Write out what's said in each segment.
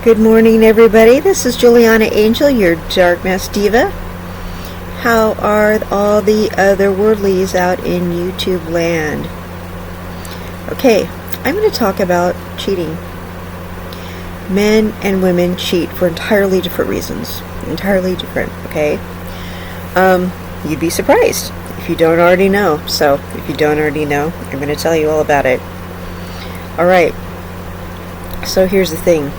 Good morning, everybody. This is Juliana Angel, your Dark Mass Diva. How are all the other worldlies out in YouTube land? Okay, I'm going to talk about cheating. Men and women cheat for entirely different reasons. Entirely different, okay? You'd be surprised if you don't already know. So, if you don't already know, I'm going to tell you all about it. Alright, so here's the thing.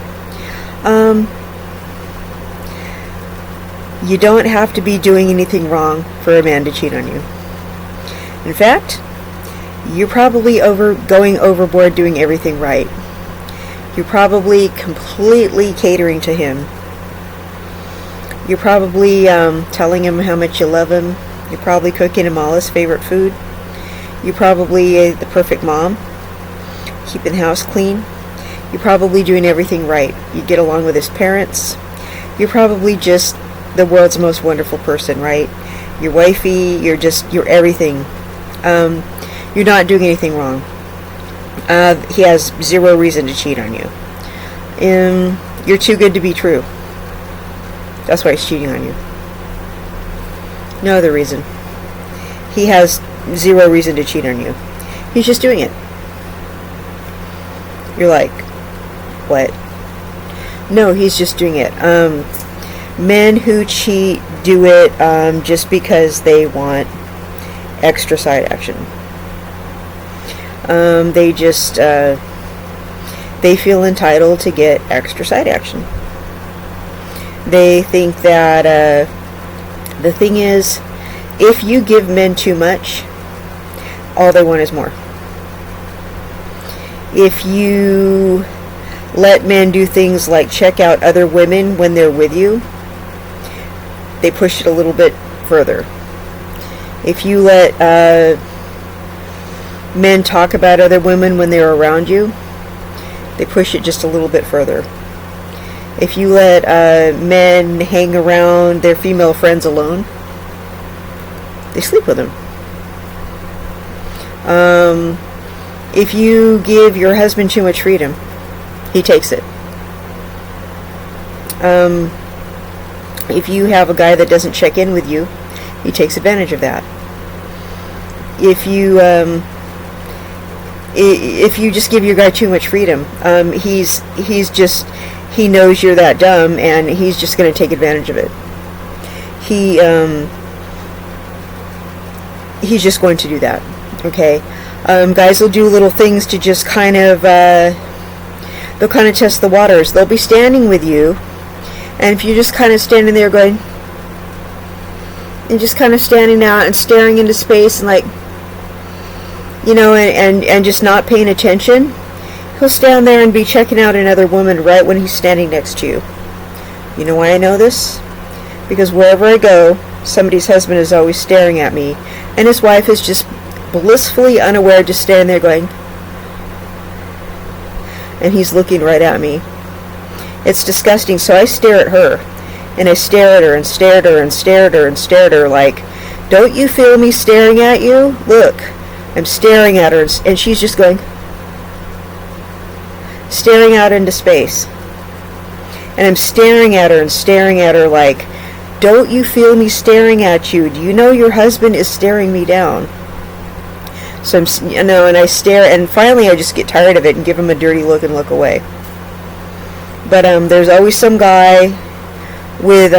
You don't have to be doing anything wrong for a man to cheat on you. In fact, you're probably going overboard doing everything right. You're probably completely catering to him. You're probably telling him how much you love him. You're probably cooking him all his favorite food. You're probably the perfect mom, keeping the house clean. You're probably doing everything right. You get along with his parents. You're probably just the world's most wonderful person, right? You're wifey. You're everything. You're not doing anything wrong. He has zero reason to cheat on you. You're too good to be true. That's why he's cheating on you. No other reason. He has zero reason to cheat on you. He's just doing it. You're like, what? No, he's just doing it. Men who cheat do it just because they want extra side action. They feel entitled to get extra side action. They think that the thing is, if you give men too much, all they want is more. If you let men do things like check out other women when they're with you, they push it a little bit further. If you let men talk about other women when they're around you, they push it just a little bit further. If you let men hang around their female friends alone, they sleep with them. If you give your husband too much freedom, he takes it. If you have a guy that doesn't check in with you, he takes advantage of that. If you just give your guy too much freedom, he knows you're that dumb, and he's just going to take advantage of it. He's just going to do that. Okay, guys will do little things to just kind of they'll kind of test the waters. They'll be standing with you, and if you're just kind of standing there going, and just kind of standing out and staring into space and like, you know, and just not paying attention, he'll stand there and be checking out another woman right when he's standing next to you. You know why I know this? Because wherever I go, somebody's husband is always staring at me, and his wife is just blissfully unaware, just standing there going, and he's looking right at me. It's disgusting. So I stare at her, and I stare at her and stare at her and stare at her and stare at her like, don't you feel me staring at you? Look, I'm staring at her, and she's just going, staring out into space. And I'm staring at her and staring at her like, don't you feel me staring at you? Do you know your husband is staring me down? So and I stare, and finally I just get tired of it and give him a dirty look and look away. But there's always some guy with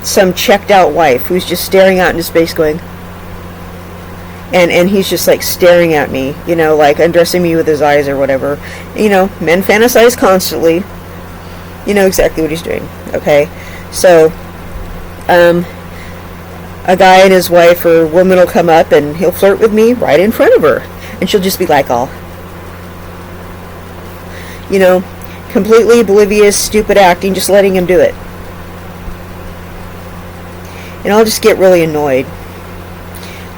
some checked out wife who's just staring out into space going, and he's just like staring at me, you know, like undressing me with his eyes or whatever. You know, men fantasize constantly. You know exactly what he's doing. Okay, so a guy and his wife or woman will come up and he'll flirt with me right in front of her, and she'll just be like all, you know, completely oblivious, stupid acting, just letting him do it. And I'll just get really annoyed.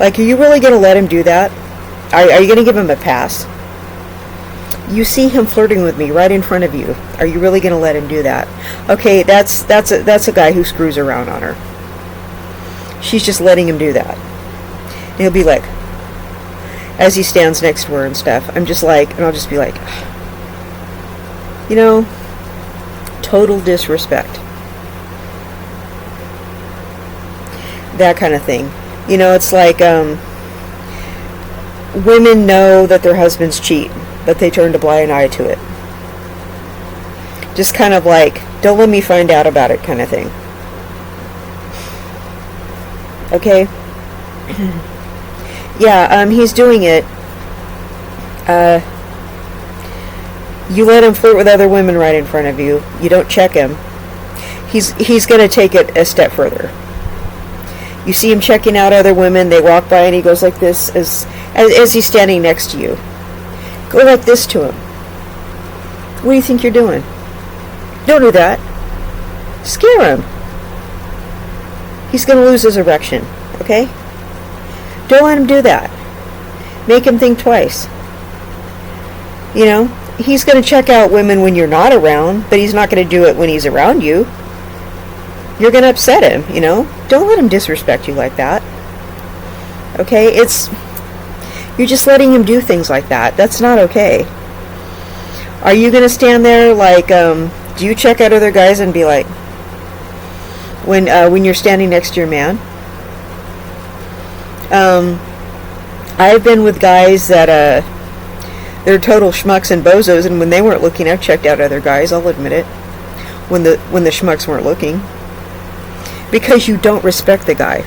Like, are you really going to let him do that? Are you going to give him a pass? You see him flirting with me right in front of you. Are you really going to let him do that? Okay, that's a guy who screws around on her. She's just letting him do that. And he'll be like, as he stands next to her and stuff, I'm just like, and I'll just be like, you know, total disrespect. That kind of thing. You know, it's like women know that their husbands cheat, but they turn a blind eye to it. Just kind of like, don't let me find out about it kind of thing. Okay? Yeah, he's doing it. You let him flirt with other women right in front of you. You don't check him. He's going to take it a step further. You see him checking out other women. They walk by and he goes like this as he's standing next to you. Go like this to him. What do you think you're doing? Don't do that. Scare him. He's going to lose his erection. Okay? Don't let him do that. Make him think twice. You know, he's going to check out women when you're not around, but he's not going to do it when he's around you. You're going to upset him, you know. Don't let him disrespect you like that. Okay? You're just letting him do things like that. That's not okay. Are you going to stand there like, do you check out other guys and be like, when you're standing next to your man? I've been with guys that, they're total schmucks and bozos, and when they weren't looking, I've checked out other guys, I'll admit it. When the schmucks weren't looking. Because you don't respect the guy.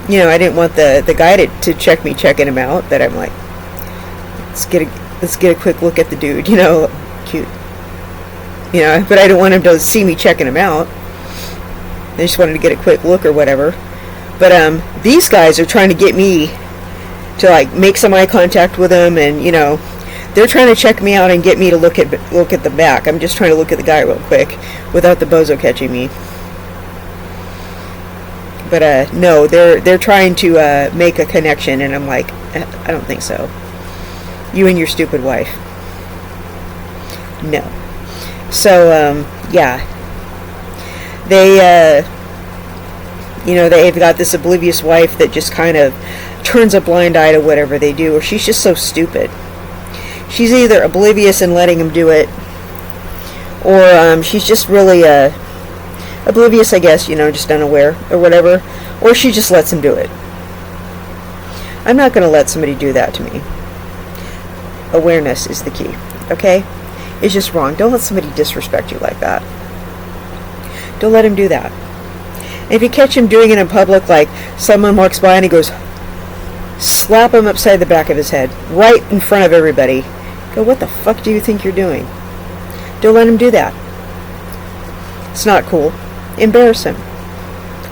You know, I didn't want the guy to check me checking him out, that I'm like, let's get a quick look at the dude, you know, cute. You know, but I didn't want him to see me checking him out. I just wanted to get a quick look or whatever. But these guys are trying to get me to like make some eye contact with them, and you know, they're trying to check me out and get me to look at the back. I'm just trying to look at the guy real quick without the bozo catching me. But no, they're trying to make a connection, and I'm like, I don't think so. You and your stupid wife. No. So yeah, they you know, they've got this oblivious wife that just kind of turns a blind eye to whatever they do, or she's just so stupid. She's either oblivious and letting him do it, or she's just really oblivious, I guess, you know, just unaware or whatever, or she just lets him do it. I'm not going to let somebody do that to me. Awareness is the key, okay? It's just wrong. Don't let somebody disrespect you like that. Don't let him do that. And if you catch him doing it in public, like someone walks by and he goes, slap him upside the back of his head, right in front of everybody. Go, what the fuck do you think you're doing? Don't let him do that. It's not cool. Embarrass him.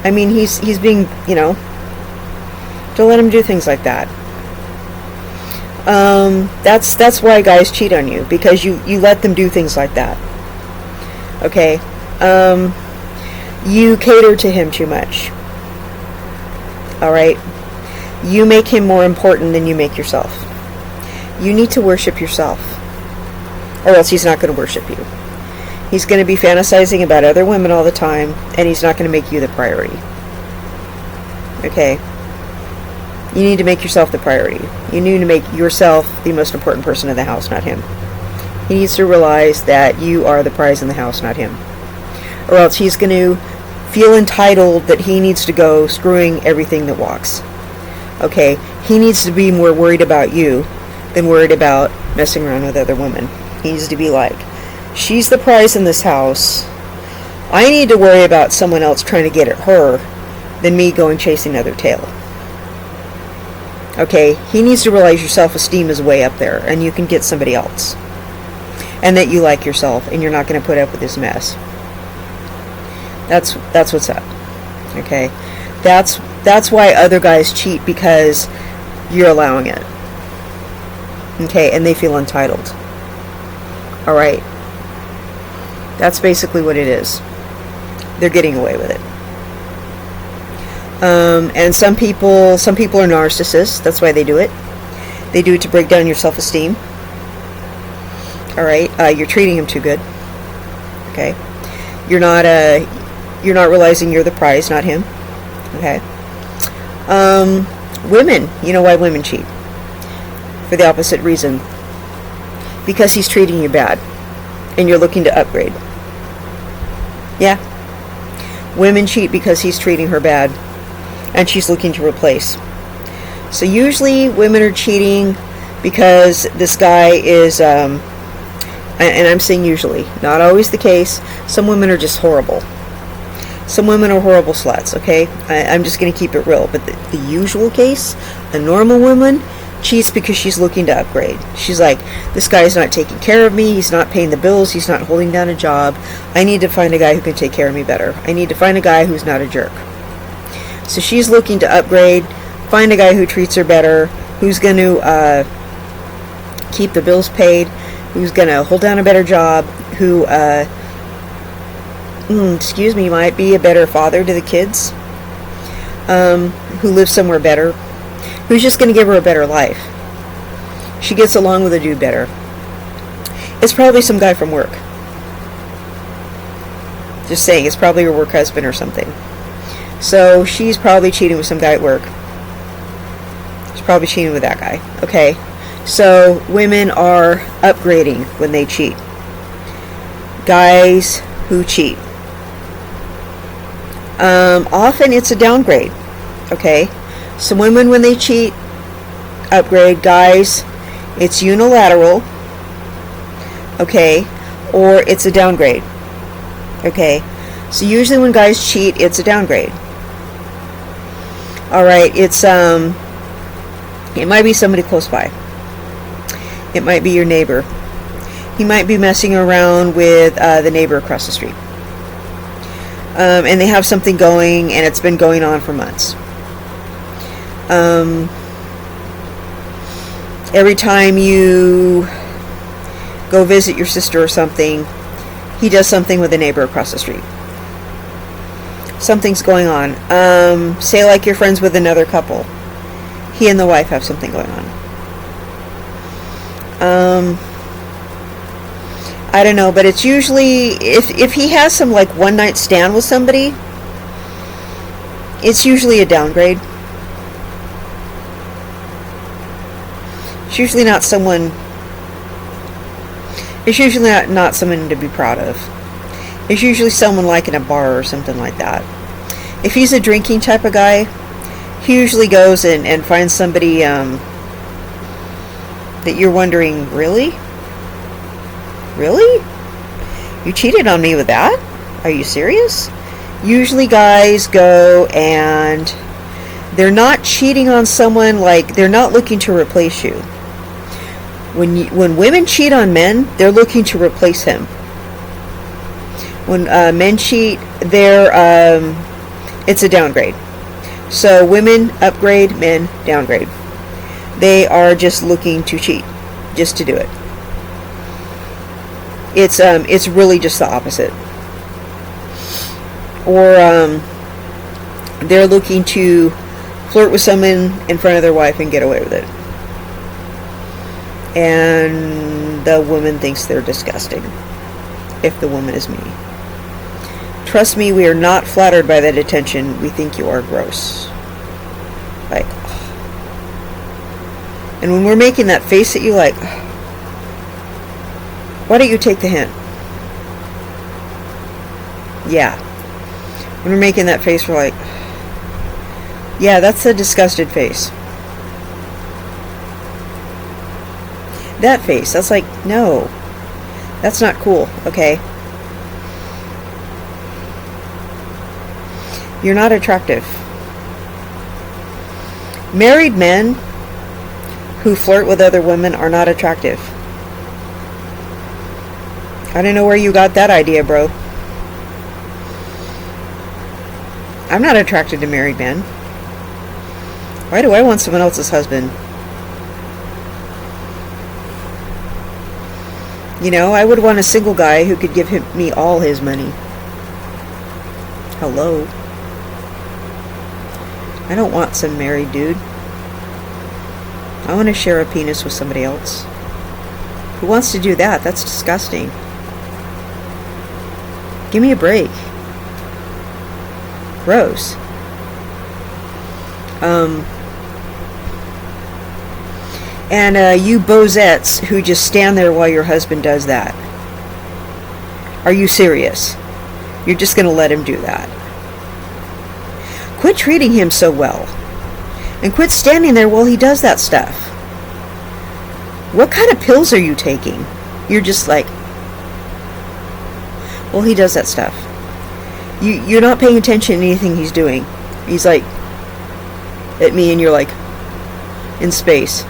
I mean, he's being, you know, don't let him do things like that. That's why guys cheat on you, because you let them do things like that. Okay? You cater to him too much. Alright? You make him more important than you make yourself. You need to worship yourself, or else he's not going to worship you. He's going to be fantasizing about other women all the time, and he's not going to make you the priority. Okay? You need to make yourself the priority. You need to make yourself the most important person in the house, not him. He needs to realize that you are the prize in the house, not him. Or else he's going to feel entitled that he needs to go screwing everything that walks. Okay? He needs to be more worried about you than worried about messing around with other women. He needs to be like, she's the prize in this house. I need to worry about someone else trying to get at her than me going chasing another tail. Okay, he needs to realize your self-esteem is way up there, and you can get somebody else. And that you like yourself, and you're not going to put up with this mess. That's what's up. Okay? That's why other guys cheat, because you're allowing it. Okay, and they feel entitled. Alright? That's basically what it is. They're getting away with it. And some people are narcissists. That's why they do it. They do it to break down your self-esteem. Alright? You're treating him too good. Okay? You're not realizing you're the prize, not him. Okay? Women. You know why women cheat? For the opposite reason. Because he's treating you bad. and you're looking to upgrade. Yeah. Women cheat because he's treating her bad, and she's looking to replace. So usually women are cheating because this guy is, and I'm saying usually, not always the case. Some women are just horrible. Some women are horrible sluts, okay? I'm just going to keep it real. But the usual case, a normal woman cheats because she's looking to upgrade. She's like, this guy's not taking care of me. He's not paying the bills. He's not holding down a job. I need to find a guy who can take care of me better. I need to find a guy who's not a jerk. So she's looking to upgrade, find a guy who treats her better, who's going to keep the bills paid, who's going to hold down a better job, who might be a better father to the kids, who lives somewhere better, who's just going to give her a better life. She gets along with a dude better. It's probably some guy from work. Just saying, it's probably her work husband or something. So she's probably cheating with some guy at work. She's probably cheating with that guy. Okay. So women are upgrading when they cheat. Guys who cheat. Often it's a downgrade. Okay. So women, when they cheat, upgrade. Guys, it's unilateral. Okay. Or it's a downgrade. Okay. So usually when guys cheat, it's a downgrade. Alright, it's it might be somebody close by. It might be your neighbor. He might be messing around with the neighbor across the street. And they have something going, and it's been going on for months. Every time you go visit your sister or something, he does something with the neighbor across the street. Something's going on. Say like you're friends with another couple. He and the wife have something going on. I don't know, but it's usually, if he has some like one night stand with somebody, it's usually a downgrade. It's usually not someone, it's usually not someone to be proud of. It's usually someone like in a bar or something like that. If he's a drinking type of guy, he usually goes and finds somebody that you're wondering, really? Really? You cheated on me with that? Are you serious? Usually guys go and they're not cheating on someone, like they're not looking to replace you. When women cheat on men, they're looking to replace him. When men cheat, it's a downgrade. So women upgrade, men downgrade. They are just looking to cheat, just to do it. It's really just the opposite. Or they're looking to flirt with someone in front of their wife and get away with it. And the woman thinks they're disgusting, if the woman is me. Trust me, we are not flattered by that attention. We think you are gross. Like, and when we're making that face at you, like, why don't you take the hint? Yeah. When we're making that face, we're like, yeah, that's a disgusted face. That face, that's like, no. That's not cool, okay? You're not attractive. Married men who flirt with other women are not attractive. I don't know where you got that idea, bro. I'm not attracted to married men. Why do I want someone else's husband? You know, I would want a single guy who could give me all his money. Hello. I don't want some married dude. I want to share a penis with somebody else. Who wants to do that? That's disgusting. Give me a break. Gross. And you bozettes who just stand there while your husband does that. Are you serious? You're just going to let him do that. Quit treating him so well. And quit standing there while he does that stuff. What kind of pills are you taking? You're just like, well, he does that stuff. You're not paying attention to anything he's doing. He's like, at me, and you're like, in space.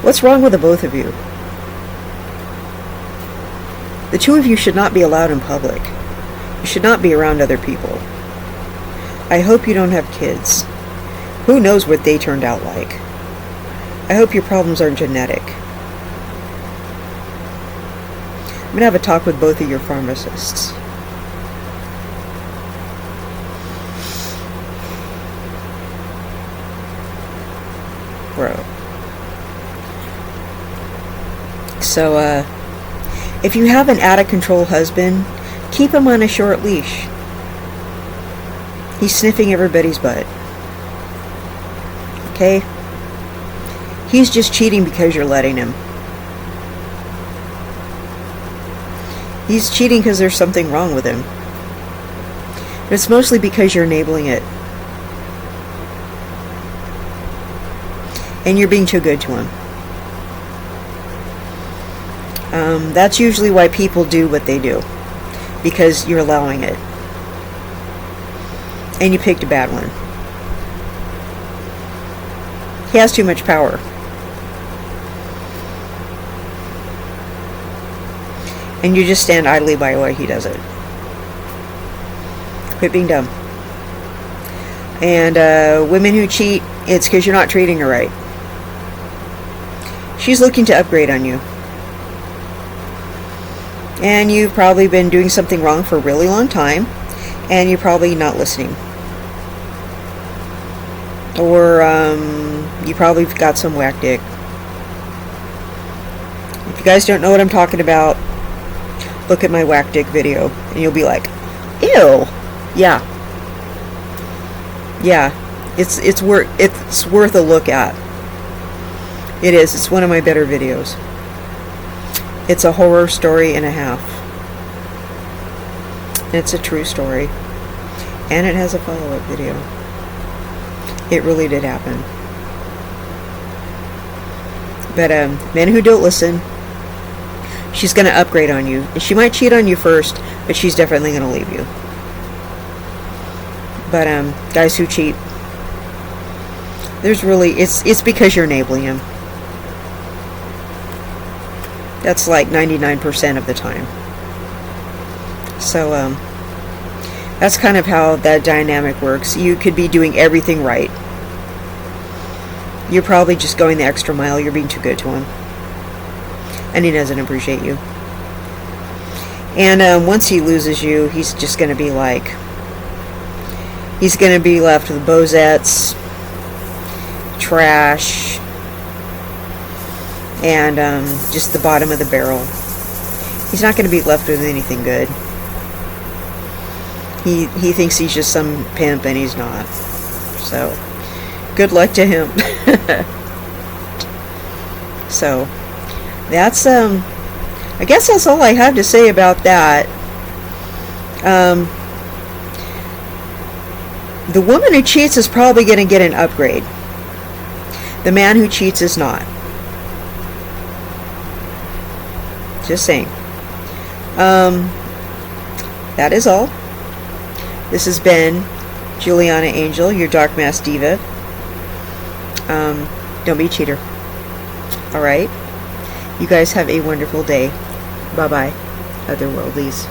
What's wrong with the both of you? The two of you should not be allowed in public. You should not be around other people. I hope you don't have kids. Who knows what they turned out like? I hope your problems aren't genetic. I'm going to have a talk with both of your pharmacists. Bro. So, if you have an out-of-control husband, keep him on a short leash. He's sniffing everybody's butt. Okay? He's just cheating because you're letting him. He's cheating because there's something wrong with him. But it's mostly because you're enabling it. And you're being too good to him. That's usually why people do what they do. Because you're allowing it. And you picked a bad one. He has too much power. And you just stand idly by while he does it. Quit being dumb. And women who cheat, it's because you're not treating her right. She's looking to upgrade on you. And you've probably been doing something wrong for a really long time. And you're probably not listening. Or you probably got some whack dick. If you guys don't know what I'm talking about, look at my whack dick video. And you'll be like, ew. Yeah. Yeah. It's worth a look at. It is. It's one of my better videos. It's a horror story and a half. It's a true story. And it has a follow-up video. It really did happen. But men who don't listen, she's going to upgrade on you. And she might cheat on you first, but she's definitely going to leave you. But guys who cheat, there's really, it's because you're enabling him. That's like 99% of the time. So, that's kind of how that dynamic works. You could be doing everything right. You're probably just going the extra mile. You're being too good to him. And he doesn't appreciate you. And once he loses you, he's just going to be like... He's going to be left with bozettes, trash, and just the bottom of the barrel. He's not going to be left with anything good. He thinks he's just some pimp, and he's not. So, good luck to him. So, that's, I guess that's all I have to say about that. The woman who cheats is probably going to get an upgrade. The man who cheats is not. Just saying. That is all. This has been Juliana Angel, your Dark Mass Diva. Don't be a cheater. Alright? You guys have a wonderful day. Bye-bye, otherworldlies.